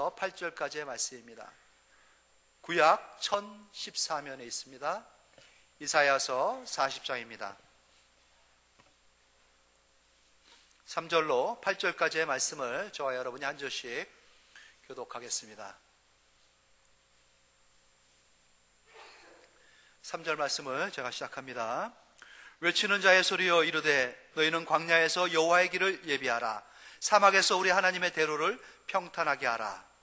1절에서 8절까지의 말씀입니다. 구약 1014면에 있습니다. 이사야서 40장입니다. 3절로 8절까지의 말씀을 저와 여러분이 한 절씩 교독하겠습니다. 3절 말씀을 제가 시작합니다. 외치는 자의 소리여 이르되 너희는 광야에서 여호와의 길을 예비하라. 사막에서 우리 하나님의 대로를 평탄하게 하라.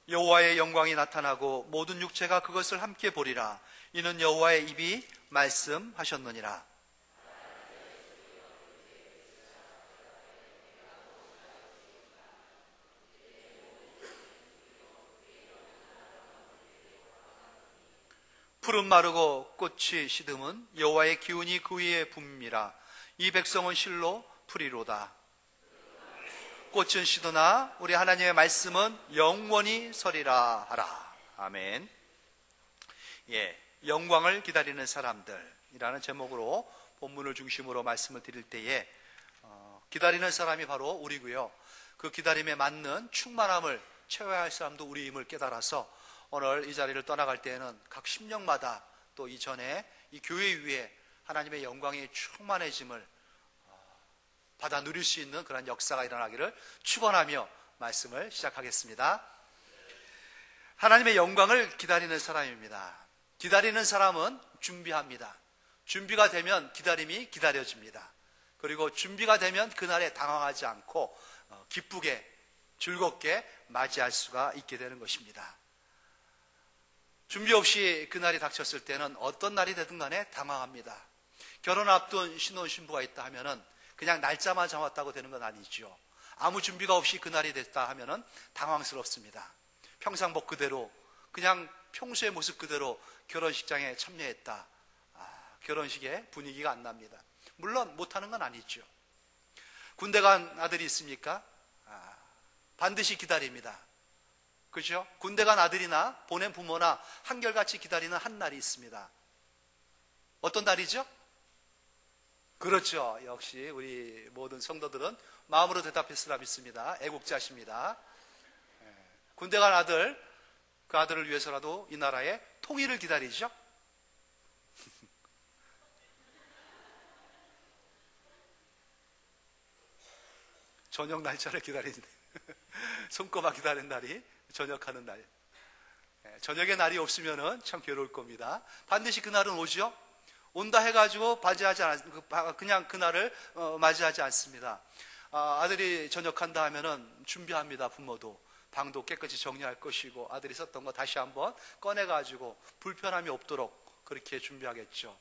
여호와의 영광이 나타나고 모든 육체가 그것을 함께 보리라. 이는 여호와의 입이 말씀하셨느니라. 푸른 마르고 꽃이 시듬은 여호와의 기운이 그 위에 붐이라. 이 백성은 실로 풀이로다. 꽃은 시드나 우리 하나님의 말씀은 영원히 서리라 하라. 아멘. 영광을 기다리는 사람들이라는 제목으로 본문을 중심으로 말씀을 드릴 때에 기다리는 사람이 바로 우리고요. 그 기다림에 맞는 충만함을 채워야 할 사람도 우리임을 깨달아서 오늘 이 자리를 떠나갈 때에는 각 심령마다 또 이전에 이 교회 위에 하나님의 영광이 충만해짐을 받아 누릴 수 있는 그런 역사가 일어나기를 축원하며 말씀을 시작하겠습니다. 하나님의 영광을 기다리는 사람입니다. 기다리는 사람은 준비합니다. 준비가 되면 기다림이 기다려집니다. 그리고 준비가 되면 그날에 당황하지 않고 기쁘게 즐겁게 맞이할 수가 있게 되는 것입니다. 준비 없이 그날이 닥쳤을 때는 어떤 날이 되든 간에 당황합니다. 결혼 앞둔 신혼 신부가 있다 하면은 그냥 날짜만 정했다고 되는 건 아니죠. 아무 준비가 없이 그날이 됐다 하면은 당황스럽습니다. 평상복 그대로 그냥 평소의 모습 그대로 결혼식장에 참여했다. 결혼식에 분위기가 안 납니다. 물론 못하는 건 아니죠. 군대 간 아들이 있습니까? 반드시 기다립니다. 그렇죠? 군대 간 아들이나 보낸 부모나 한결같이 기다리는 한 날이 있습니다. 어떤 날이죠? 그렇죠. 역시 우리 모든 성도들은 마음으로 대답했으라 믿습니다. 애국자십니다. 군대 간 아들, 그 아들을 위해서라도 이 나라의 통일을 기다리죠. 저녁 날짜를 기다리는데 손꼽아 기다리는 날이 저녁하는 날. 저녁의 날이 없으면 참 괴로울 겁니다. 반드시 그날은 오죠. 온다 해가지고 그냥 그날을 맞이하지 않습니다. 아들이 전역한다 하면은 준비합니다. 부모도 방도 깨끗이 정리할 것이고 아들이 썼던 거 다시 한번 꺼내가지고 불편함이 없도록 그렇게 준비하겠죠.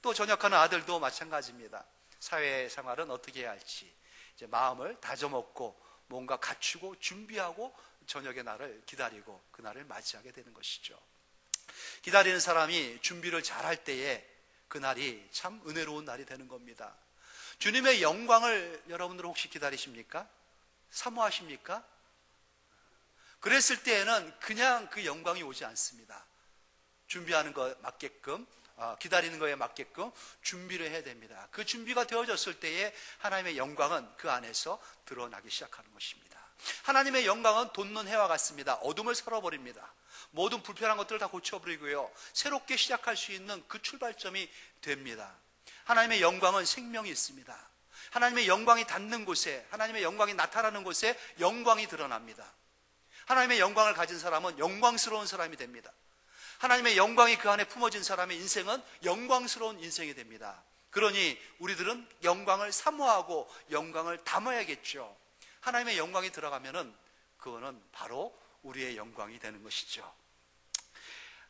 또 전역하는 아들도 마찬가지입니다. 사회생활은 어떻게 해야 할지 이제 마음을 다져먹고 뭔가 갖추고 준비하고 저녁의 날을 기다리고 그날을 맞이하게 되는 것이죠. 기다리는 사람이 준비를 잘할 때에 그날이 참 은혜로운 날이 되는 겁니다. 주님의 영광을 여러분들 혹시 기다리십니까? 사모하십니까? 그랬을 때에는 그냥 그 영광이 오지 않습니다. 준비하는 것 맞게끔 기다리는 거에 맞게끔 준비를 해야 됩니다. 그 준비가 되어졌을 때에 하나님의 영광은 그 안에서 드러나기 시작하는 것입니다. 하나님의 영광은 돋는 해와 같습니다. 어둠을 살아버립니다. 모든 불편한 것들을 다 고쳐버리고요. 새롭게 시작할 수 있는 그 출발점이 됩니다. 하나님의 영광은 생명이 있습니다. 하나님의 영광이 닿는 곳에, 하나님의 영광이 나타나는 곳에 영광이 드러납니다. 하나님의 영광을 가진 사람은 영광스러운 사람이 됩니다. 하나님의 영광이 그 안에 품어진 사람의 인생은 영광스러운 인생이 됩니다. 그러니 우리들은 영광을 사모하고 영광을 담아야겠죠. 하나님의 영광이 들어가면은 그거는 바로 우리의 영광이 되는 것이죠.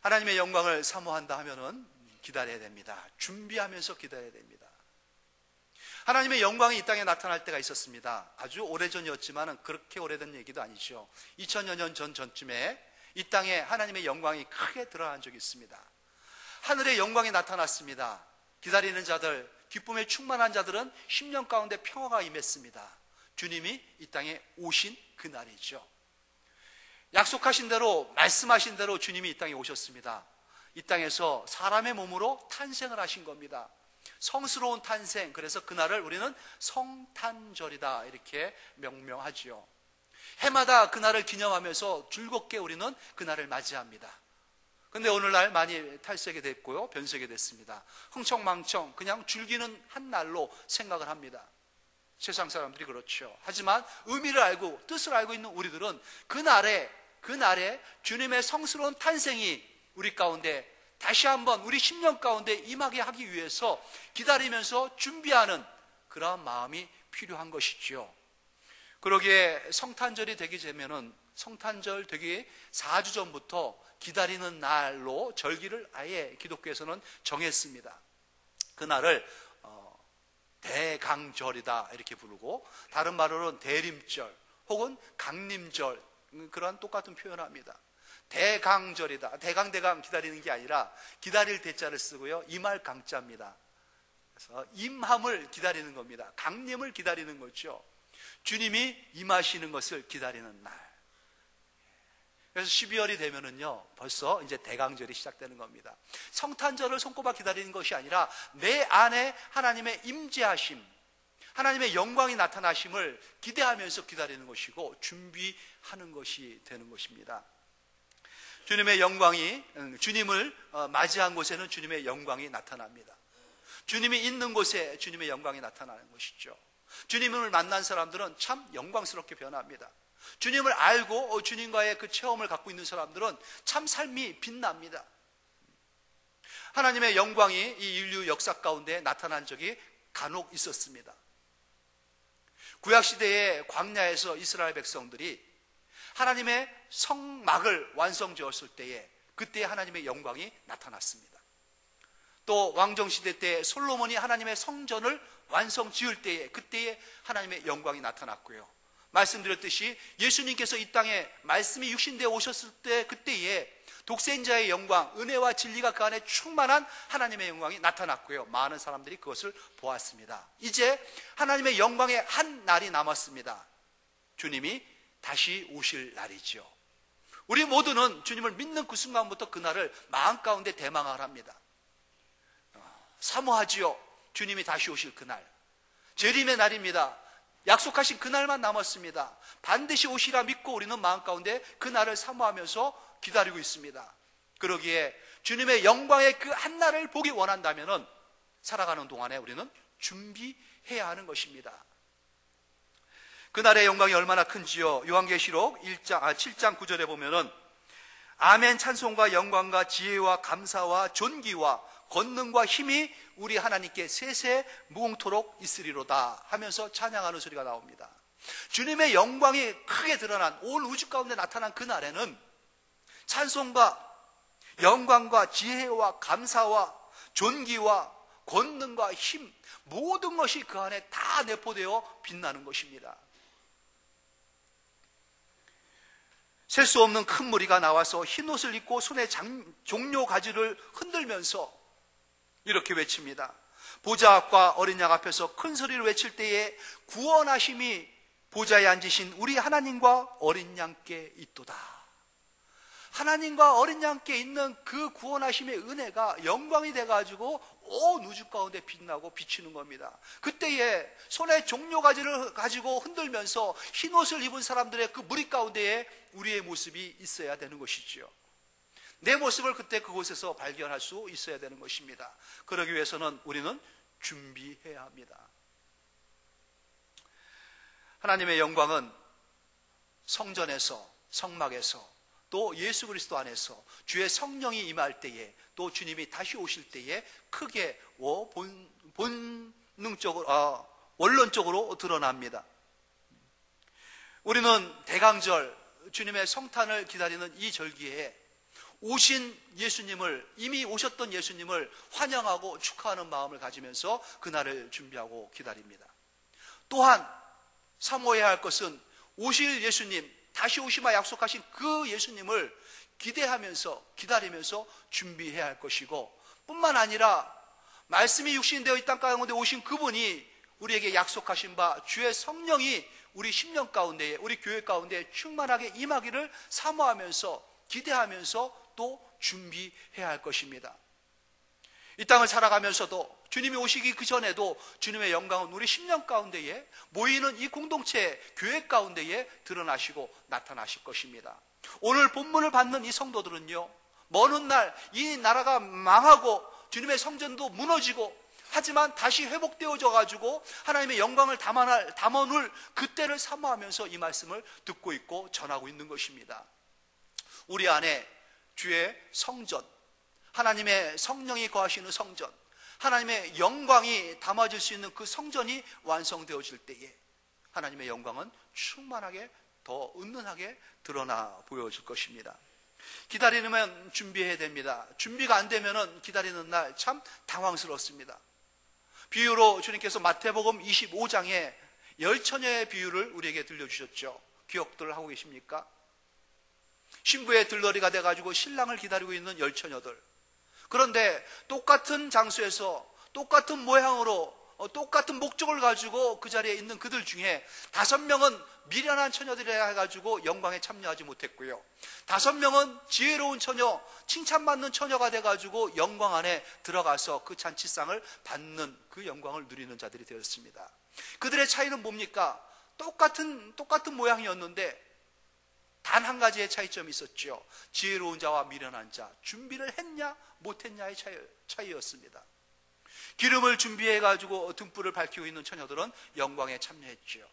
하나님의 영광을 사모한다 하면은 기다려야 됩니다. 준비하면서 기다려야 됩니다. 하나님의 영광이 이 땅에 나타날 때가 있었습니다. 아주 오래전이었지만 그렇게 오래된 얘기도 아니죠. 2000여 년 전쯤에 이 땅에 하나님의 영광이 크게 드러난 적이 있습니다. 하늘의 영광이 나타났습니다. 기다리는 자들, 기쁨에 충만한 자들은 10년 가운데 평화가 임했습니다. 주님이 이 땅에 오신 그날이죠. 약속하신 대로, 말씀하신 대로 주님이 이 땅에 오셨습니다. 이 땅에서 사람의 몸으로 탄생을 하신 겁니다. 성스러운 탄생, 그래서 그날을 우리는 성탄절이다 이렇게 명명하지요. 해마다 그날을 기념하면서 즐겁게 우리는 그날을 맞이합니다. 근데 오늘날 많이 탈색이 됐고요, 변색이 됐습니다. 흥청망청 그냥 즐기는 한 날로 생각을 합니다. 세상 사람들이 그렇죠. 하지만 의미를 알고 뜻을 알고 있는 우리들은 그날에 주님의 성스러운 탄생이 우리 가운데 다시 한번 우리 10년 가운데 임하게 하기 위해서 기다리면서 준비하는 그러한 마음이 필요한 것이죠. 그러기에 성탄절이 되기 전에는 성탄절 되기 4주 전부터 기다리는 날로 절기를 아예 기독교에서는 정했습니다. 그날을 대강절이다 이렇게 부르고, 다른 말로는 대림절 혹은 강림절, 그런 똑같은 표현을 합니다. 대강절이다. 대강 기다리는 게 아니라 기다릴 대자를 쓰고요, 임할 강자입니다. 그래서 임함을 기다리는 겁니다. 강림을 기다리는 거죠. 주님이 임하시는 것을 기다리는 날. 그래서 12월이 되면은요, 벌써 이제 대강절이 시작되는 겁니다. 성탄절을 손꼽아 기다리는 것이 아니라 내 안에 하나님의 임재하심, 하나님의 영광이 나타나심을 기대하면서 기다리는 것이고 준비하는 것이 되는 것입니다. 주님의 영광이, 주님을 맞이한 곳에는 주님의 영광이 나타납니다. 주님이 있는 곳에 주님의 영광이 나타나는 것이죠. 주님을 만난 사람들은 참 영광스럽게 변합니다. 주님을 알고 주님과의 그 체험을 갖고 있는 사람들은 참 삶이 빛납니다. 하나님의 영광이 이 인류 역사 가운데 나타난 적이 간혹 있었습니다. 구약시대의 광야에서 이스라엘 백성들이 하나님의 성막을 완성지었을 때에 그때 하나님의 영광이 나타났습니다. 또 왕정시대 때 솔로몬이 하나님의 성전을 완성 지을 때에 그때에 하나님의 영광이 나타났고요. 말씀드렸듯이 예수님께서 이 땅에 말씀이 육신되어 오셨을 때 그때에 독생자의 영광, 은혜와 진리가 그 안에 충만한 하나님의 영광이 나타났고요. 많은 사람들이 그것을 보았습니다. 이제 하나님의 영광의 한 날이 남았습니다. 주님이 다시 오실 날이죠. 우리 모두는 주님을 믿는 그 순간부터 그날을 마음 가운데 대망을 합니다. 사모하지요. 주님이 다시 오실 그날. 재림의 날입니다. 약속하신 그날만 남았습니다. 반드시 오시라 믿고 우리는 마음 가운데 그날을 사모하면서 기다리고 있습니다. 그러기에 주님의 영광의 그 한날을 보기 원한다면 살아가는 동안에 우리는 준비해야 하는 것입니다. 그날의 영광이 얼마나 큰지요. 요한계시록 7장 9절에 보면은 아멘 찬송과 영광과 지혜와 감사와 존귀와 권능과 힘이 우리 하나님께 세세 무궁토록 있으리로다 하면서 찬양하는 소리가 나옵니다. 주님의 영광이 크게 드러난 온 우주 가운데 나타난 그날에는 찬송과 영광과 지혜와 감사와 존귀와 권능과 힘, 모든 것이 그 안에 다 내포되어 빛나는 것입니다. 셀 수 없는 큰 무리가 나와서 흰 옷을 입고 손에 종려 가지를 흔들면서 이렇게 외칩니다. 보좌 앞과 어린 양 앞에서 큰 소리를 외칠 때에 구원하심이 보좌에 앉으신 우리 하나님과 어린 양께 있도다. 하나님과 어린 양께 있는 그 구원하심의 은혜가 영광이 돼가지고 온 우주 가운데 빛나고 비치는 겁니다. 그때에 손에 종려가지를 가지고 흔들면서 흰옷을 입은 사람들의 그 무리 가운데에 우리의 모습이 있어야 되는 것이지요. 내 모습을 그때 그곳에서 발견할 수 있어야 되는 것입니다. 그러기 위해서는 우리는 준비해야 합니다. 하나님의 영광은 성전에서, 성막에서, 또 예수 그리스도 안에서 주의 성령이 임할 때에, 또 주님이 다시 오실 때에 크게 본능적으로, 원론적으로 드러납니다. 우리는 대강절, 주님의 성탄을 기다리는 이 절기에 오신 예수님을, 이미 오셨던 예수님을 환영하고 축하하는 마음을 가지면서 그날을 준비하고 기다립니다. 또한 사모해야 할 것은 오실 예수님, 다시 오시마 약속하신 그 예수님을 기대하면서 기다리면서 준비해야 할 것이고, 뿐만 아니라 말씀이 육신되어 이 땅 가운데 오신 그분이 우리에게 약속하신 바 주의 성령이 우리 10년 가운데, 우리 교회 가운데 충만하게 임하기를 사모하면서 기대하면서 또 준비해야 할 것입니다. 이 땅을 살아가면서도 주님이 오시기 그 전에도 주님의 영광은 우리 10년 가운데에 모이는 이 공동체 교회 가운데에 드러나시고 나타나실 것입니다. 오늘 본문을 받는 이 성도들은요, 먼 훗날 이 나라가 망하고 주님의 성전도 무너지고 하지만 다시 회복되어져 가지고 하나님의 영광을 담아놓을 그때를 사모하면서 이 말씀을 듣고 있고 전하고 있는 것입니다. 우리 안에 주의 성전, 하나님의 성령이 거하시는 성전, 하나님의 영광이 담아질 수 있는 그 성전이 완성되어질 때에 하나님의 영광은 충만하게 더 은은하게 드러나 보여질 것입니다. 기다리려면 준비해야 됩니다. 준비가 안 되면 기다리는 날 참 당황스럽습니다. 비유로 주님께서 마태복음 25장에 10처녀의 비유를 우리에게 들려주셨죠. 기억들 하고 계십니까? 신부의 들러리가 돼가지고 신랑을 기다리고 있는 10처녀들. 그런데 똑같은 장소에서 똑같은 모양으로 똑같은 목적을 가지고 그 자리에 있는 그들 중에 5명은 미련한 처녀들이라 해가지고 영광에 참여하지 못했고요, 5명은 지혜로운 처녀, 칭찬받는 처녀가 돼가지고 영광 안에 들어가서 그 잔치상을 받는 그 영광을 누리는 자들이 되었습니다. 그들의 차이는 뭡니까? 똑같은 모양이었는데 단 한 가지의 차이점이 있었죠. 지혜로운 자와 미련한 자, 준비를 했냐 못했냐의 차이였습니다. 기름을 준비해가지고 등불을 밝히고 있는 처녀들은 영광에 참여했죠.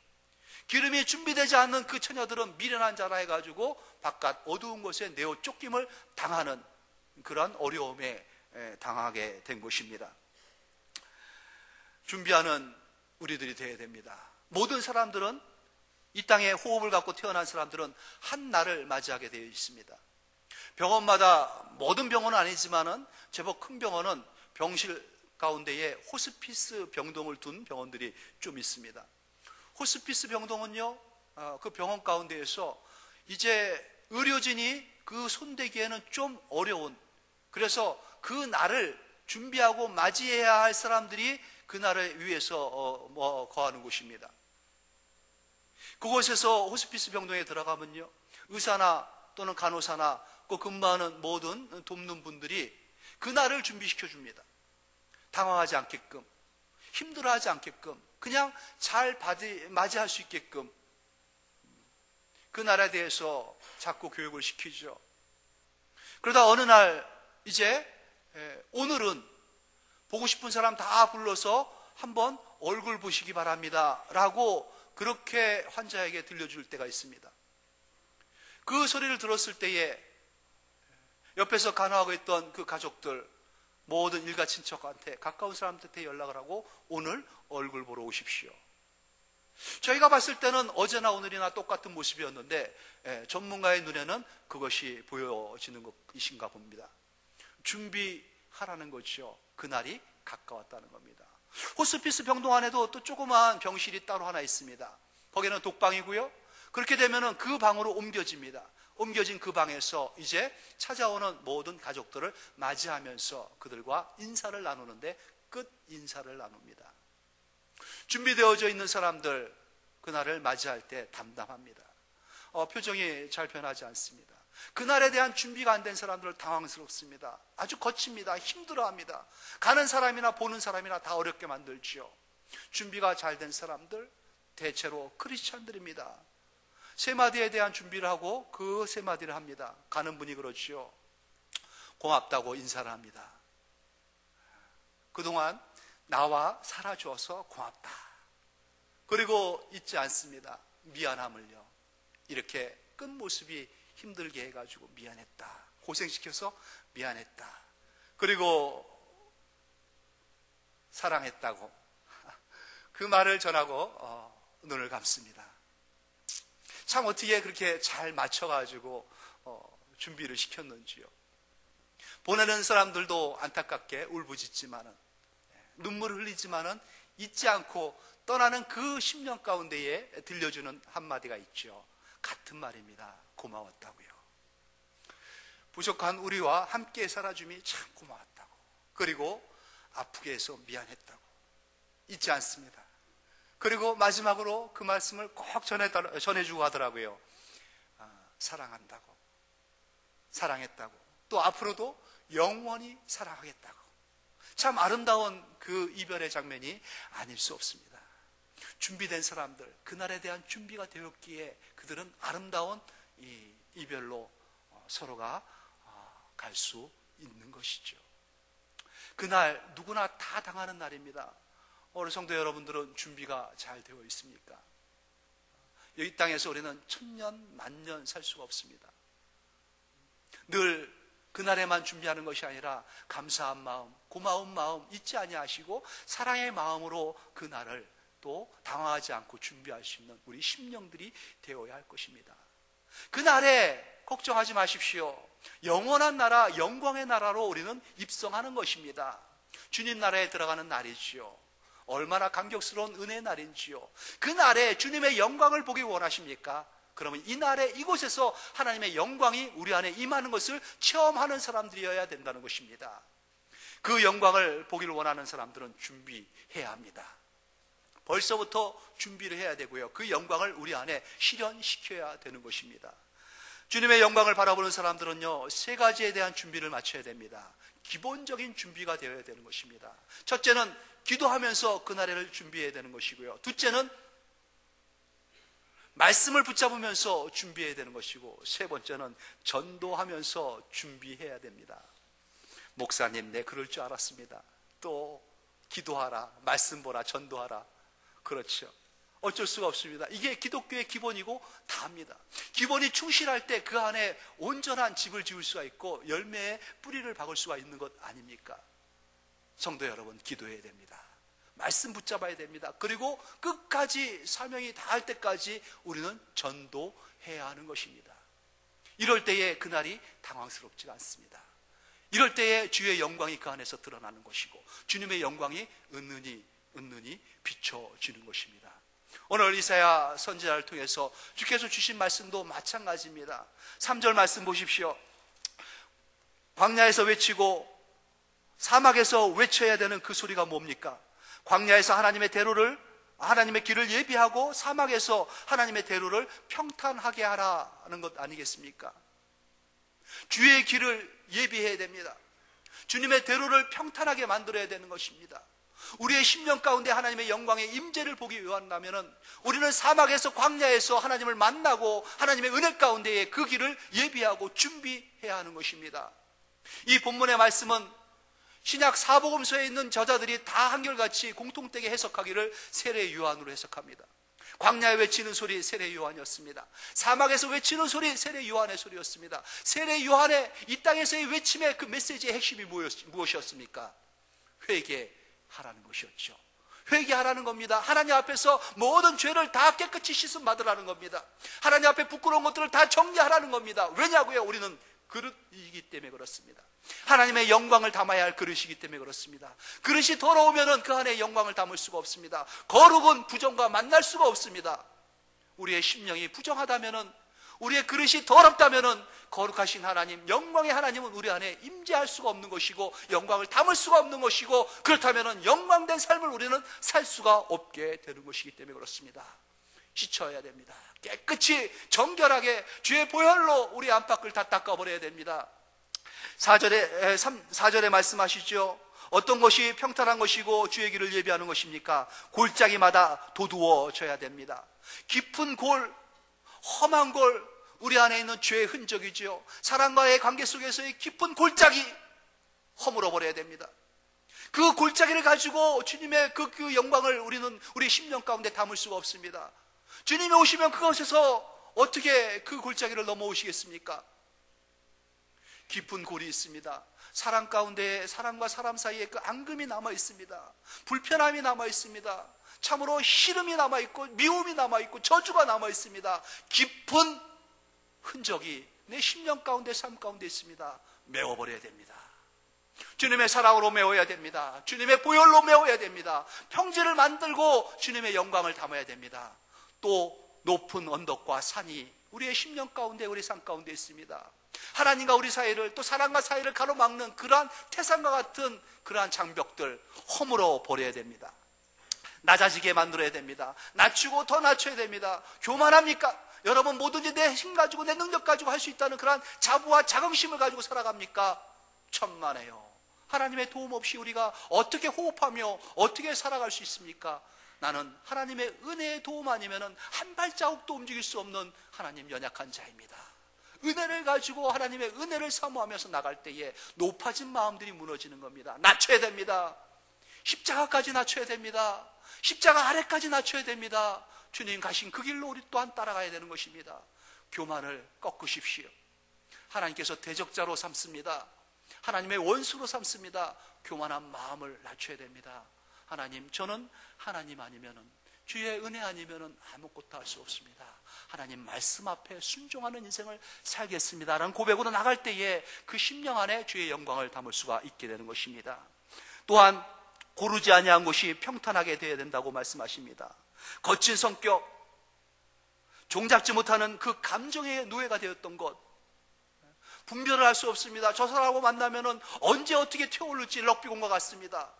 기름이 준비되지 않는 그 처녀들은 미련한 자라 해가지고 바깥 어두운 곳에 내어 쫓김을 당하는 그런 어려움에 당하게 된 것입니다. 준비하는 우리들이 되어야 됩니다. 모든 사람들은, 이 땅에 호흡을 갖고 태어난 사람들은 한 날을 맞이하게 되어 있습니다. 병원마다, 모든 병원은 아니지만은 제법 큰 병원은 병실 가운데에 호스피스 병동을 둔 병원들이 좀 있습니다. 호스피스 병동은요, 그 병원 가운데에서 이제 의료진이 그 손대기에는 좀 어려운, 그래서 그 날을 준비하고 맞이해야 할 사람들이 그 날을 위해서 거하는 곳입니다. 그곳에서 호스피스 병동에 들어가면요, 의사나 또는 간호사나 그 근무하는 모든 돕는 분들이 그 날을 준비시켜 줍니다. 당황하지 않게끔, 힘들어하지 않게끔, 그냥 잘 맞이할 수 있게끔 그 날에 대해서 자꾸 교육을 시키죠. 그러다 어느 날 이제 오늘은 보고 싶은 사람 다 불러서 한번 얼굴 보시기 바랍니다 라고 그렇게 환자에게 들려줄 때가 있습니다. 그 소리를 들었을 때에 옆에서 간호하고 있던 그 가족들, 모든 일가 친척한테, 가까운 사람한테 연락을 하고 오늘 얼굴 보러 오십시오. 저희가 봤을 때는 어제나 오늘이나 똑같은 모습이었는데 전문가의 눈에는 그것이 보여지는 것이신가 봅니다. 준비하라는 거죠. 그날이 가까웠다는 겁니다. 호스피스 병동 안에도 또 조그마한 병실이 따로 하나 있습니다. 거기는 독방이고요, 그렇게 되면은 그 방으로 옮겨집니다. 옮겨진 그 방에서 이제 찾아오는 모든 가족들을 맞이하면서 그들과 인사를 나누는데 끝 인사를 나눕니다. 준비되어져 있는 사람들 그날을 맞이할 때 담담합니다. 표정이 잘 변하지 않습니다. 그날에 대한 준비가 안 된 사람들은 당황스럽습니다. 아주 거칩니다. 힘들어합니다. 가는 사람이나 보는 사람이나 다 어렵게 만들지요. 준비가 잘 된 사람들 대체로 크리스찬들입니다. 세 마디에 대한 준비를 하고 그 세 마디를 합니다. 가는 분이 그렇지요. 고맙다고 인사를 합니다. 그동안 나와 살아주어서 고맙다. 그리고 잊지 않습니다. 미안함을요. 이렇게 끝모습이 힘들게 해가지고 미안했다. 고생시켜서 미안했다. 그리고 사랑했다고 그 말을 전하고 눈을 감습니다. 참 어떻게 그렇게 잘 맞춰가지고 준비를 시켰는지요. 보내는 사람들도 안타깝게 울부짖지만은, 눈물을 흘리지만은 잊지 않고 떠나는 그 10년 가운데에 들려주는 한마디가 있죠. 같은 말입니다. 고마웠다고요. 부족한 우리와 함께 살아줌이 참 고마웠다고. 그리고 아프게 해서 미안했다고. 잊지 않습니다. 그리고 마지막으로 그 말씀을 꼭 전해주고 하더라고요. 사랑한다고, 사랑했다고, 또 앞으로도 영원히 사랑하겠다고. 참 아름다운 그 이별의 장면이 아닐 수 없습니다. 준비된 사람들, 그날에 대한 준비가 되었기에 그들은 아름다운 이 이별로 서로가 갈 수 있는 것이죠. 그날 누구나 다 당하는 날입니다. 오늘 성도 여러분들은 준비가 잘 되어 있습니까? 이 땅에서 우리는 천년 만년 살 수가 없습니다. 늘 그날에만 준비하는 것이 아니라 감사한 마음, 고마운 마음 잊지 아니하시고 사랑의 마음으로 그날을 또 당황하지 않고 준비할 수 있는 우리 심령들이 되어야 할 것입니다. 그날에 걱정하지 마십시오. 영원한 나라, 영광의 나라로 우리는 입성하는 것입니다. 주님 나라에 들어가는 날이지요. 얼마나 감격스러운 은혜의 날인지요. 그 날에 주님의 영광을 보기 원하십니까? 그러면 이 날에 이곳에서 하나님의 영광이 우리 안에 임하는 것을 체험하는 사람들이어야 된다는 것입니다. 그 영광을 보기를 원하는 사람들은 준비해야 합니다. 벌써부터 준비를 해야 되고요. 그 영광을 우리 안에 실현시켜야 되는 것입니다. 주님의 영광을 바라보는 사람들은요, 세 가지에 대한 준비를 마쳐야 됩니다. 기본적인 준비가 되어야 되는 것입니다. 첫째는 기도하면서 그날을 준비해야 되는 것이고요. 둘째는 말씀을 붙잡으면서 준비해야 되는 것이고, 세 번째는 전도하면서 준비해야 됩니다. 목사님, 네, 그럴 줄 알았습니다. 또 기도하라, 말씀 보라, 전도하라. 그렇죠. 어쩔 수가 없습니다. 이게 기독교의 기본이고 다합니다. 기본이 충실할 때 그 안에 온전한 집을 지을 수가 있고 열매의 뿌리를 박을 수가 있는 것 아닙니까? 성도 여러분, 기도해야 됩니다. 말씀 붙잡아야 됩니다. 그리고 끝까지 사명이 다할 때까지 우리는 전도해야 하는 것입니다. 이럴 때에 그날이 당황스럽지가 않습니다. 이럴 때에 주의 영광이 그 안에서 드러나는 것이고 주님의 영광이 은은히 비춰지는 것입니다. 오늘 이사야 선지자를 통해서 주께서 주신 말씀도 마찬가지입니다. 3절 말씀 보십시오. 광야에서 외치고 사막에서 외쳐야 되는 그 소리가 뭡니까? 광야에서 하나님의 길을 예비하고 사막에서 하나님의 대로를 평탄하게 하라는 것 아니겠습니까? 주의 길을 예비해야 됩니다. 주님의 대로를 평탄하게 만들어야 되는 것입니다. 우리의 심령 가운데 하나님의 영광의 임재를 보기 원한다면 우리는 사막에서 광야에서 하나님을 만나고 하나님의 은혜 가운데에 그 길을 예비하고 준비해야 하는 것입니다. 이 본문의 말씀은 신약 사복음서에 있는 저자들이 다 한결같이 공통되게 해석하기를 세례 요한으로 해석합니다. 광야에 외치는 소리 세례 요한이었습니다. 사막에서 외치는 소리 세례 요한의 소리였습니다. 세례 요한의 이 땅에서의 외침의 그 메시지의 핵심이 무엇이었습니까? 회개하라는 것이었죠. 회개하라는 겁니다. 하나님 앞에서 모든 죄를 다 깨끗이 씻음 받으라는 겁니다. 하나님 앞에 부끄러운 것들을 다 정리하라는 겁니다. 왜냐고요? 우리는 그릇이기 때문에 그렇습니다. 하나님의 영광을 담아야 할 그릇이기 때문에 그렇습니다. 그릇이 더러우면 그 안에 영광을 담을 수가 없습니다. 거룩은 부정과 만날 수가 없습니다. 우리의 심령이 부정하다면, 우리의 그릇이 더럽다면 거룩하신 하나님, 영광의 하나님은 우리 안에 임재할 수가 없는 것이고 영광을 담을 수가 없는 것이고, 그렇다면 영광된 삶을 우리는 살 수가 없게 되는 것이기 때문에 그렇습니다. 씻어야 됩니다. 깨끗이 정결하게 주의 보혈로 우리 안팎을 다 닦아버려야 됩니다. 4절에 말씀하시죠. 어떤 것이 평탄한 것이고 주의 길을 예비하는 것입니까? 골짜기마다 도두어져야 됩니다. 깊은 골, 험한 골, 우리 안에 있는 죄의 흔적이지요. 사람과의 관계 속에서의 깊은 골짜기 허물어 버려야 됩니다. 그 골짜기를 가지고 주님의 그 영광을 우리는 우리 심령 가운데 담을 수가 없습니다. 주님이 오시면 그것에서 어떻게 그 골짜기를 넘어오시겠습니까? 깊은 골이 있습니다. 사람 가운데 사람과 사람 사이에 그 앙금이 남아 있습니다. 불편함이 남아 있습니다. 참으로 시름이 남아 있고 미움이 남아 있고 저주가 남아 있습니다. 깊은 흔적이 내 심령 가운데 삶 가운데 있습니다. 메워버려야 됩니다. 주님의 사랑으로 메워야 됩니다. 주님의 보혈로 메워야 됩니다. 평지를 만들고 주님의 영광을 담아야 됩니다. 또 높은 언덕과 산이 우리의 심령 가운데, 우리 삶 가운데 있습니다. 하나님과 우리 사이를, 또 사람과 사이를 가로막는 그러한 태산과 같은 그러한 장벽들 허물어 버려야 됩니다. 낮아지게 만들어야 됩니다. 낮추고 더 낮춰야 됩니다. 교만합니까? 여러분 뭐든지 내 힘 가지고 내 능력 가지고 할 수 있다는 그러한 자부와 자긍심을 가지고 살아갑니까? 천만에요. 하나님의 도움 없이 우리가 어떻게 호흡하며 어떻게 살아갈 수 있습니까? 나는 하나님의 은혜의 도움 아니면 한 발자국도 움직일 수 없는 하나님 연약한 자입니다. 은혜를 가지고 하나님의 은혜를 사모하면서 나갈 때에 높아진 마음들이 무너지는 겁니다. 낮춰야 됩니다. 십자가까지 낮춰야 됩니다. 십자가 아래까지 낮춰야 됩니다. 주님 가신 그 길로 우리 또한 따라가야 되는 것입니다. 교만을 꺾으십시오. 하나님께서 대적자로 삼습니다. 하나님의 원수로 삼습니다. 교만한 마음을 낮춰야 됩니다. 하나님, 저는 하나님 아니면은, 주의 은혜 아니면은 아무것도 할 수 없습니다. 하나님 말씀 앞에 순종하는 인생을 살겠습니다 라는 고백으로 나갈 때에 그 심령 안에 주의 영광을 담을 수가 있게 되는 것입니다. 또한 고르지 아니한 것이 평탄하게 되어야 된다고 말씀하십니다. 거친 성격, 종잡지 못하는 그 감정의 노예가 되었던 것, 분별을 할 수 없습니다. 저 사람하고 만나면은 언제 어떻게 튀어오를지 럭비공과 같습니다.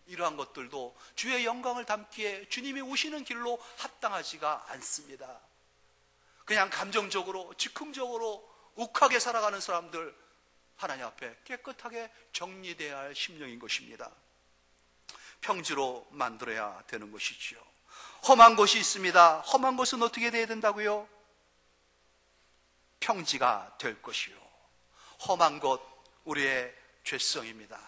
이러한 것들도 주의 영광을 담기에 주님이 오시는 길로 합당하지가 않습니다. 그냥 감정적으로, 즉흥적으로 욱하게 살아가는 사람들, 하나님 앞에 깨끗하게 정리되어야 할 심령인 것입니다. 평지로 만들어야 되는 것이지요. 험한 것이 있습니다. 험한 것은 어떻게 되어야 된다고요? 평지가 될 것이요. 험한 것, 우리의 죄성입니다.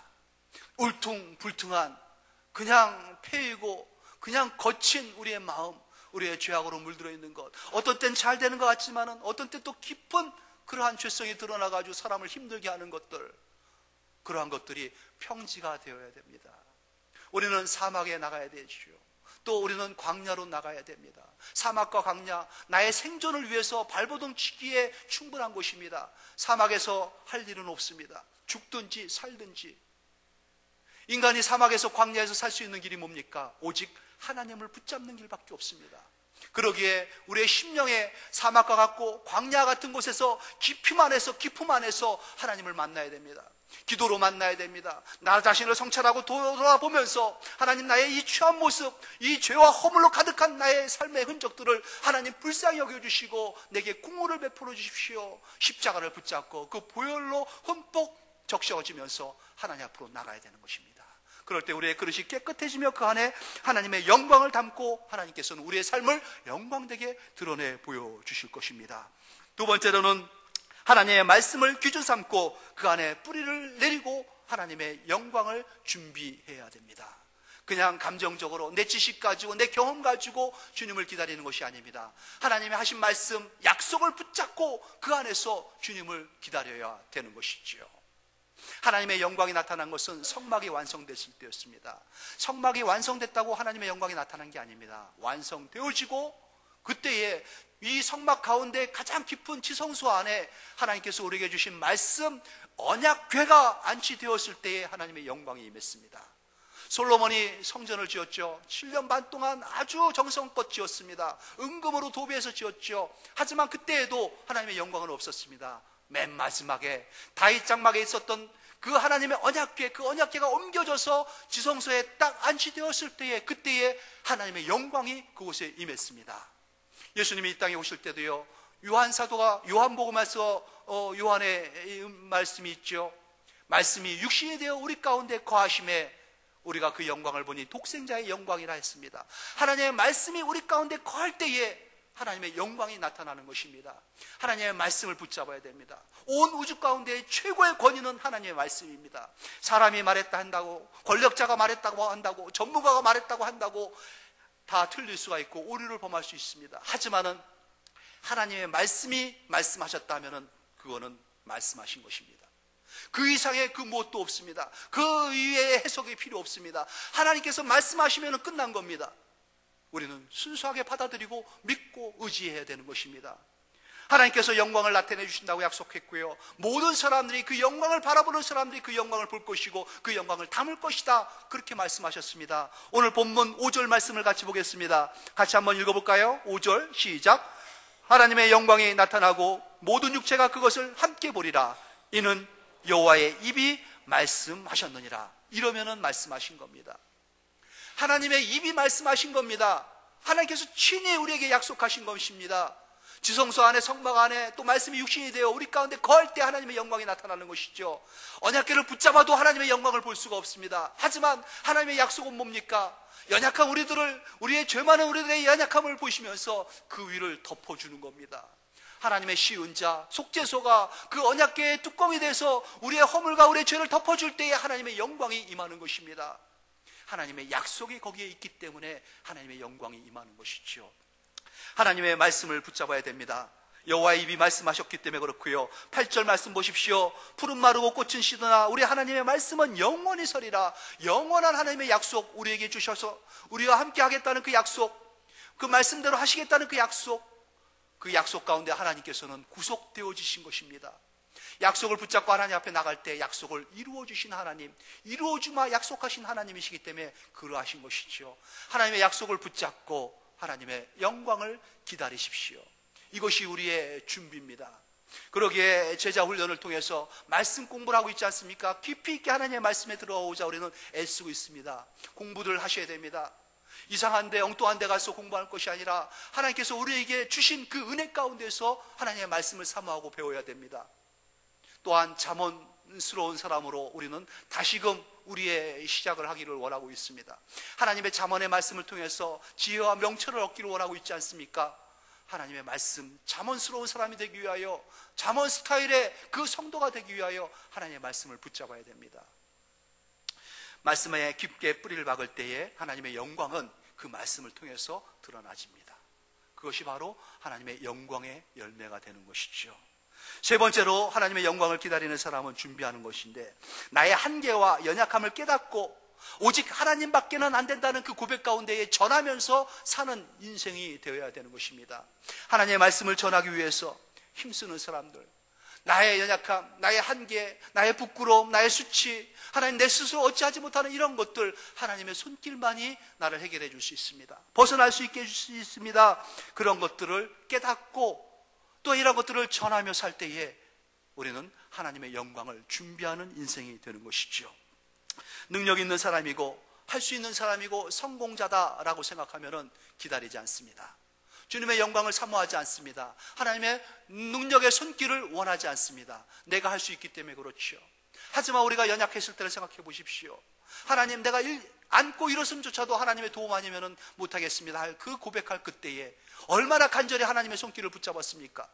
울퉁불퉁한, 그냥 패이고 그냥 거친 우리의 마음, 우리의 죄악으로 물들어 있는 것, 어떤 땐 잘 되는 것 같지만은 어떤 때 또 깊은 그러한 죄성이 드러나가지고 사람을 힘들게 하는 것들, 그러한 것들이 평지가 되어야 됩니다. 우리는 사막에 나가야 되죠. 또 우리는 광야로 나가야 됩니다. 사막과 광야, 나의 생존을 위해서 발버둥 치기에 충분한 곳입니다. 사막에서 할 일은 없습니다. 죽든지 살든지. 인간이 사막에서 광야에서 살 수 있는 길이 뭡니까? 오직 하나님을 붙잡는 길밖에 없습니다. 그러기에 우리의 심령에 사막과 같고 광야 같은 곳에서 깊음 안에서 하나님을 만나야 됩니다. 기도로 만나야 됩니다. 나 자신을 성찰하고 돌아보면서 하나님, 나의 이 취한 모습, 이 죄와 허물로 가득한 나의 삶의 흔적들을 하나님 불쌍히 여겨주시고 내게 공로를 베풀어 주십시오. 십자가를 붙잡고 그 보혈로 흠뻑 적셔지면서 하나님 앞으로 나가야 되는 것입니다. 그럴 때 우리의 그릇이 깨끗해지며 그 안에 하나님의 영광을 담고 하나님께서는 우리의 삶을 영광되게 드러내 보여주실 것입니다. 두 번째로는 하나님의 말씀을 기준 삼고 그 안에 뿌리를 내리고 하나님의 영광을 준비해야 됩니다. 그냥 감정적으로 내 지식 가지고 내 경험 가지고 주님을 기다리는 것이 아닙니다. 하나님의 하신 말씀, 약속을 붙잡고 그 안에서 주님을 기다려야 되는 것이지요. 하나님의 영광이 나타난 것은 성막이 완성됐을 때였습니다. 성막이 완성됐다고 하나님의 영광이 나타난 게 아닙니다. 완성되어지고 그때에 이 성막 가운데 가장 깊은 지성소 안에 하나님께서 우리에게 주신 말씀, 언약궤가 안치되었을 때에 하나님의 영광이 임했습니다. 솔로몬이 성전을 지었죠. 7년 반 동안 아주 정성껏 지었습니다. 은금으로 도배해서 지었죠. 하지만 그때에도 하나님의 영광은 없었습니다. 맨 마지막에 다윗 장막에 있었던 그 하나님의 언약궤, 그 언약궤가 옮겨져서 지성소에 딱 안치되었을 때에, 그때에 하나님의 영광이 그곳에 임했습니다. 예수님이 이 땅에 오실 때도요, 요한 사도가 요한복음에서 요한의 말씀이 있죠. 말씀이 육신이 되어 우리 가운데 거하심에 우리가 그 영광을 보니 독생자의 영광이라 했습니다. 하나님의 말씀이 우리 가운데 거할 때에 하나님의 영광이 나타나는 것입니다. 하나님의 말씀을 붙잡아야 됩니다. 온 우주 가운데 최고의 권위는 하나님의 말씀입니다. 사람이 말했다 한다고, 권력자가 말했다고 한다고, 전문가가 말했다고 한다고 다 틀릴 수가 있고 오류를 범할 수 있습니다. 하지만은 하나님의 말씀이 말씀하셨다면은 그거는 말씀하신 것입니다. 그 이상의 그 무엇도 없습니다. 그 이외의 해석이 필요 없습니다. 하나님께서 말씀하시면은 끝난 겁니다. 우리는 순수하게 받아들이고 믿고 의지해야 되는 것입니다. 하나님께서 영광을 나타내 주신다고 약속했고요, 모든 사람들이 그 영광을 바라보는 사람들이 그 영광을 볼 것이고 그 영광을 담을 것이다, 그렇게 말씀하셨습니다. 오늘 본문 5절 말씀을 같이 보겠습니다. 같이 한번 읽어볼까요? 5절 시작. 하나님의 영광이 나타나고 모든 육체가 그것을 함께 보리라. 이는 여호와의 입이 말씀하셨느니라. 이러면은 말씀하신 겁니다. 하나님의 입이 말씀하신 겁니다. 하나님께서 친히 우리에게 약속하신 것입니다. 지성소 안에, 성막 안에 또 말씀이 육신이 되어 우리 가운데 거할 때 하나님의 영광이 나타나는 것이죠. 언약궤를 붙잡아도 하나님의 영광을 볼 수가 없습니다. 하지만 하나님의 약속은 뭡니까? 연약한 우리들을, 우리의 죄 많은 우리들의 연약함을 보시면서 그 위를 덮어주는 겁니다. 하나님의 시은 자, 속죄소가 그 언약궤의 뚜껑이 돼서 우리의 허물과 우리의 죄를 덮어줄 때에 하나님의 영광이 임하는 것입니다. 하나님의 약속이 거기에 있기 때문에 하나님의 영광이 임하는 것이죠. 하나님의 말씀을 붙잡아야 됩니다. 여호와의 입이 말씀하셨기 때문에 그렇고요. 8절 말씀 보십시오. 푸른 마르고 꽃은 시드나 우리 하나님의 말씀은 영원히 서리라. 영원한 하나님의 약속 우리에게 주셔서 우리와 함께 하겠다는 그 약속, 그 말씀대로 하시겠다는 그 약속 가운데 하나님께서는 구속되어지신 것입니다. 약속을 붙잡고 하나님 앞에 나갈 때 약속을 이루어 주신 하나님, 이루어주마 약속하신 하나님이시기 때문에 그러하신 것이죠. 하나님의 약속을 붙잡고 하나님의 영광을 기다리십시오. 이것이 우리의 준비입니다. 그러기에 제자 훈련을 통해서 말씀 공부를 하고 있지 않습니까? 깊이 있게 하나님의 말씀에 들어오자 우리는 애쓰고 있습니다. 공부를 하셔야 됩니다. 이상한 데, 엉뚱한 데 가서 공부할 것이 아니라 하나님께서 우리에게 주신 그 은혜 가운데서 하나님의 말씀을 사모하고 배워야 됩니다. 또한 잠언스러운 사람으로 우리는 다시금 우리의 시작을 하기를 원하고 있습니다. 하나님의 잠언의 말씀을 통해서 지혜와 명철을 얻기를 원하고 있지 않습니까? 하나님의 말씀, 잠언스러운 사람이 되기 위하여, 잠언 스타일의 그 성도가 되기 위하여 하나님의 말씀을 붙잡아야 됩니다. 말씀에 깊게 뿌리를 박을 때에 하나님의 영광은 그 말씀을 통해서 드러나집니다. 그것이 바로 하나님의 영광의 열매가 되는 것이죠. 세 번째로 하나님의 영광을 기다리는 사람은 준비하는 것인데, 나의 한계와 연약함을 깨닫고 오직 하나님밖에는 안 된다는 그 고백 가운데에 전하면서 사는 인생이 되어야 되는 것입니다. 하나님의 말씀을 전하기 위해서 힘쓰는 사람들, 나의 연약함, 나의 한계, 나의 부끄러움, 나의 수치, 하나님 내 스스로 어찌하지 못하는 이런 것들, 하나님의 손길만이 나를 해결해 줄 수 있습니다. 벗어날 수 있게 해줄 수 있습니다. 그런 것들을 깨닫고 또 이런 것들을 전하며 살 때에 우리는 하나님의 영광을 준비하는 인생이 되는 것이죠. 능력 있는 사람이고 할 수 있는 사람이고 성공자다라고 생각하면 기다리지 않습니다. 주님의 영광을 사모하지 않습니다. 하나님의 능력의 손길을 원하지 않습니다. 내가 할 수 있기 때문에 그렇죠. 하지만 우리가 연약했을 때를 생각해 보십시오. 하나님, 내가 안고 일어섬조차도 하나님의 도움 아니면 못하겠습니다 할 그 고백할 그때에 얼마나 간절히 하나님의 손길을 붙잡았습니까?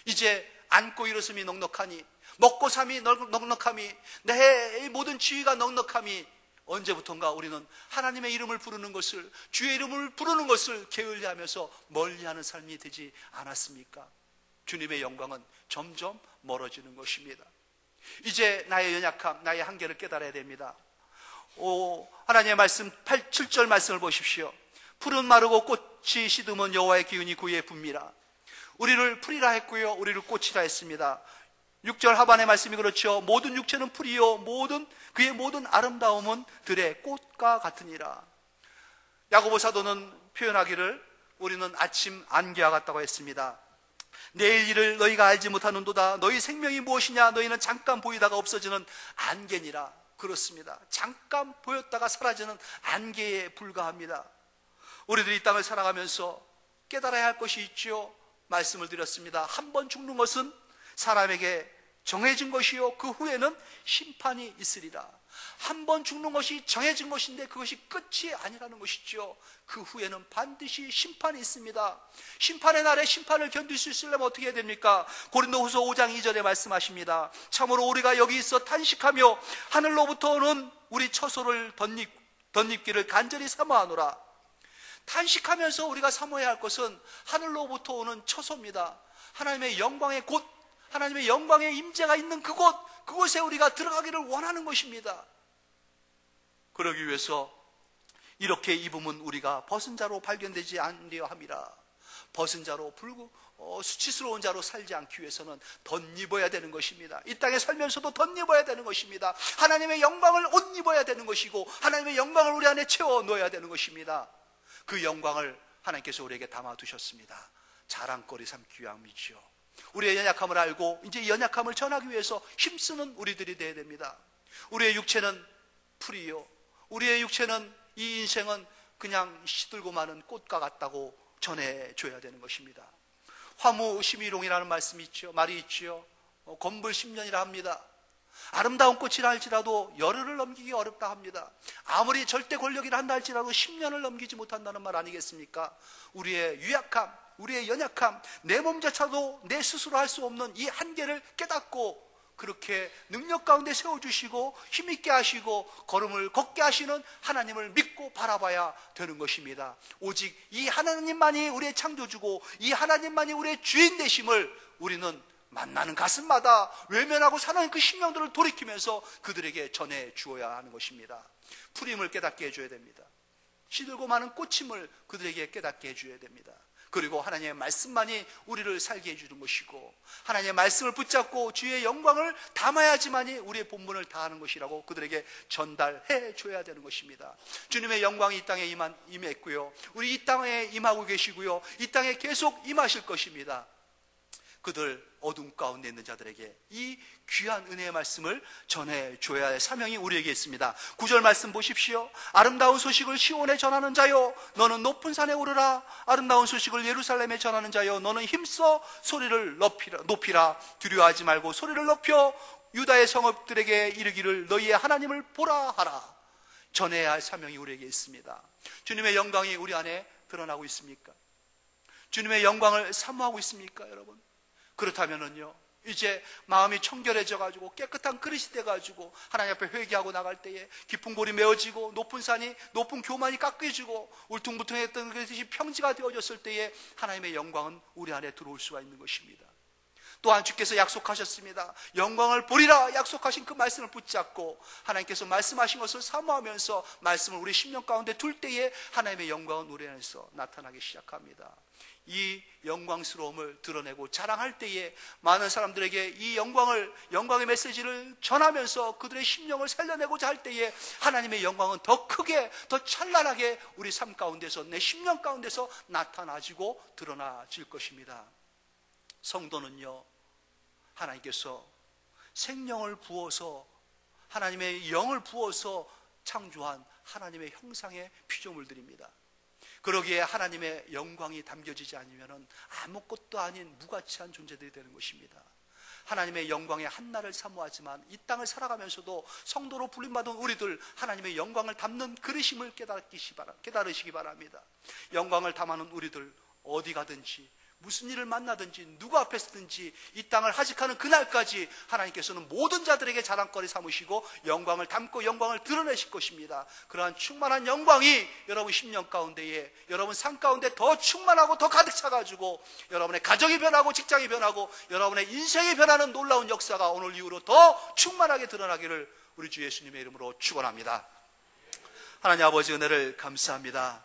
이제 안고 일어섬이 넉넉하니, 먹고 삶이 넉넉함이, 내 모든 지위가 넉넉함이, 언제부턴가 우리는 하나님의 이름을 부르는 것을, 주의 이름을 부르는 것을 게을리하면서 멀리하는 삶이 되지 않았습니까? 주님의 영광은 점점 멀어지는 것입니다. 이제 나의 연약함, 나의 한계를 깨달아야 됩니다. 하나님의 말씀 7절 말씀을 보십시오. 풀은 마르고 꽃이 시드면 여호와의 기운이 그의 붑니다. 우리를 풀이라 했고요, 우리를 꽃이라 했습니다. 6절 하반의 말씀이 그렇죠. 모든 육체는 풀이요 그의 모든 아름다움은 들의 꽃과 같으니라. 야고보 사도는 표현하기를 우리는 아침 안개와 같다고 했습니다. 내일 일을 너희가 알지 못하는도다. 너희 생명이 무엇이냐? 너희는 잠깐 보이다가 없어지는 안개니라. 그렇습니다. 잠깐 보였다가 사라지는 안개에 불과합니다. 우리들이 이 땅을 살아가면서 깨달아야 할 것이 있죠. 말씀을 드렸습니다. 한 번 죽는 것은 사람에게 정해진 것이요 그 후에는 심판이 있으리라. 한 번 죽는 것이 정해진 것인데 그것이 끝이 아니라는 것이죠. 그 후에는 반드시 심판이 있습니다. 심판의 날에 심판을 견딜 수 있으려면 어떻게 해야 됩니까? 고린도후서 5장 2절에 말씀하십니다. 참으로 우리가 여기 있어 탄식하며 하늘로부터 오는 우리 처소를 덧입기를 간절히 사모하노라. 탄식하면서 우리가 사모해야 할 것은 하늘로부터 오는 처소입니다. 하나님의 영광의 곳, 하나님의 영광의 임재가 있는 그곳, 그곳에 우리가 들어가기를 원하는 것입니다. 그러기 위해서 이렇게 입으면 우리가 벗은 자로 발견되지 않으려 함이라. 벗은 자로 수치스러운 자로 살지 않기 위해서는 덧입어야 되는 것입니다. 이 땅에 살면서도 덧입어야 되는 것입니다. 하나님의 영광을 옷 입어야 되는 것이고 하나님의 영광을 우리 안에 채워 넣어야 되는 것입니다. 그 영광을 하나님께서 우리에게 담아두셨습니다. 자랑거리 삼기 위함이죠. 우리의 연약함을 알고 이제 이 연약함을 전하기 위해서 힘쓰는 우리들이 되어야 됩니다. 우리의 육체는 풀이요, 우리의 육체는, 이 인생은 그냥 시들고 마는 꽃과 같다고 전해줘야 되는 것입니다. 화무 심의롱이라는 말씀이 있죠. 말이 있죠. 건불 10년이라 합니다. 아름다운 꽃이라 할지라도 열흘을 넘기기 어렵다 합니다. 아무리 절대 권력이라 한다 할지라도 10년을 넘기지 못한다는 말 아니겠습니까? 우리의 유약함, 우리의 연약함, 내 몸자체도 내 스스로 할 수 없는 이 한계를 깨닫고 그렇게 능력 가운데 세워주시고 힘있게 하시고 걸음을 걷게 하시는 하나님을 믿고 바라봐야 되는 것입니다. 오직 이 하나님만이 우리의 창조주고 이 하나님만이 우리의 주인 되심을 우리는 만나는 가슴마다 외면하고 사는 그 심령들을 돌이키면서 그들에게 전해 주어야 하는 것입니다. 푸림을 깨닫게 해줘야 됩니다. 시들고 많은 꽃임을 그들에게 깨닫게 해줘야 됩니다. 그리고 하나님의 말씀만이 우리를 살게 해주는 것이고 하나님의 말씀을 붙잡고 주의 영광을 담아야지만이 우리의 본분을 다하는 것이라고 그들에게 전달해 줘야 되는 것입니다. 주님의 영광이 이 땅에 임했고요, 우리 이 땅에 임하고 계시고요, 이 땅에 계속 임하실 것입니다. 그들 어둠 가운데 있는 자들에게 이 귀한 은혜의 말씀을 전해줘야 할 사명이 우리에게 있습니다. 9절 말씀 보십시오. 아름다운 소식을 시온에 전하는 자여 너는 높은 산에 오르라. 아름다운 소식을 예루살렘에 전하는 자여 너는 힘써 소리를 높이라. 두려워하지 말고 소리를 높여 유다의 성읍들에게 이르기를 너희의 하나님을 보라 하라. 전해야 할 사명이 우리에게 있습니다. 주님의 영광이 우리 안에 드러나고 있습니까? 주님의 영광을 사모하고 있습니까, 여러분? 그렇다면은요, 이제 마음이 청결해져 가지고 깨끗한 그릇이 돼 가지고 하나님 앞에 회개하고 나갈 때에 깊은 골이 메어지고 높은 교만이 깎여지고 울퉁불퉁했던 그릇이 평지가 되어졌을 때에 하나님의 영광은 우리 안에 들어올 수가 있는 것입니다. 또한 주께서 약속하셨습니다. 영광을 보리라 약속하신 그 말씀을 붙잡고 하나님께서 말씀하신 것을 사모하면서 말씀을 우리 심령 가운데 둘 때에 하나님의 영광은 우리 안에서 나타나기 시작합니다. 이 영광스러움을 드러내고 자랑할 때에 많은 사람들에게 이 영광의 메시지를 전하면서 그들의 심령을 살려내고자 할 때에 하나님의 영광은 더 크게, 더 찬란하게 우리 삶 가운데서, 내 심령 가운데서 나타나지고 드러나질 것입니다. 성도는요, 하나님께서 생명을 부어서 하나님의 영을 부어서 창조한 하나님의 형상의 피조물들입니다. 그러기에 하나님의 영광이 담겨지지 않으면 아무것도 아닌 무가치한 존재들이 되는 것입니다. 하나님의 영광의 한날을 사모하지만 이 땅을 살아가면서도 성도로 불림받은 우리들 하나님의 영광을 담는 그릇임을 깨달으시기 바랍니다. 영광을 담아는 우리들 어디 가든지 무슨 일을 만나든지 누구 앞에 서든지 이 땅을 하직하는 그날까지 하나님께서는 모든 자들에게 자랑거리 삼으시고 영광을 담고 영광을 드러내실 것입니다. 그러한 충만한 영광이 여러분 심령 가운데에, 여러분 삶 가운데 더 충만하고 더 가득 차가지고 여러분의 가정이 변하고 직장이 변하고 여러분의 인생이 변하는 놀라운 역사가 오늘 이후로 더 충만하게 드러나기를 우리 주 예수님의 이름으로 축원합니다. 하나님 아버지 은혜를 감사합니다.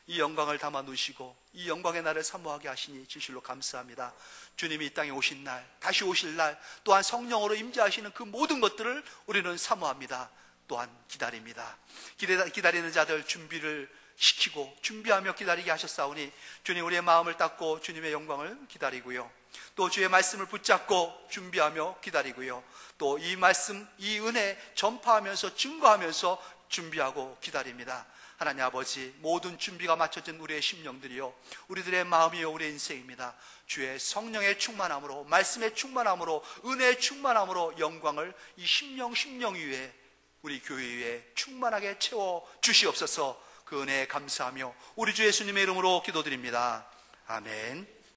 이 영광을 담아 놓으시고 이 영광의 날을 사모하게 하시니 진실로 감사합니다. 주님이 이 땅에 오신 날, 다시 오실 날, 또한 성령으로 임재하시는 그 모든 것들을 우리는 사모합니다. 또한 기다립니다. 기다리는 자들 준비를 시키고 준비하며 기다리게 하셨사오니 주님 우리의 마음을 닫고 주님의 영광을 기다리고요, 또 주의 말씀을 붙잡고 준비하며 기다리고요, 또 이 말씀, 이 은혜 전파하면서 증거하면서 준비하고 기다립니다. 하나님 아버지, 모든 준비가 맞춰진 우리의 심령들이요, 우리들의 마음이요, 우리의 인생입니다. 주의 성령의 충만함으로, 말씀의 충만함으로, 은혜의 충만함으로 영광을 이 심령 위에, 우리 교회 위에 충만하게 채워 주시옵소서. 그 은혜에 감사하며 우리 주 예수님의 이름으로 기도드립니다. 아멘.